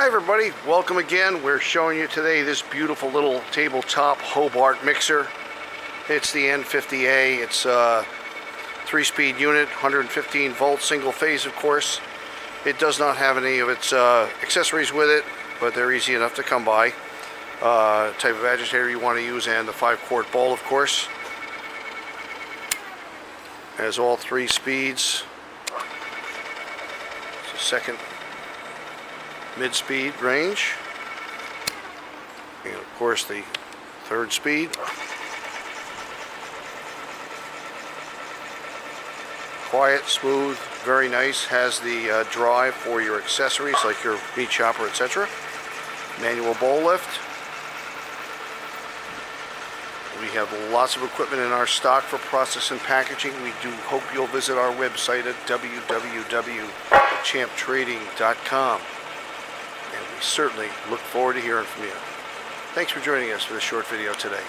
Hi everybody, welcome again. We're showing you today this beautiful little tabletop Hobart mixer. It's the N50A. It's a 3-speed unit, 115 volt, single phase of course. It does not have any of its accessories with it, but they're easy enough to come by. Type of agitator you want to use, and the 5-quart bowl of course. Has all 3 speeds. It's a second mid-speed range, and of course the 3rd speed. Quiet, smooth, very nice. Has the drive for your accessories like your meat chopper, etc. Manual bowl lift. We have lots of equipment in our stock for process and packaging. We do hope you'll visit our website at www.champtrading.com. And we certainly look forward to hearing from you. Thanks for joining us for this short video today.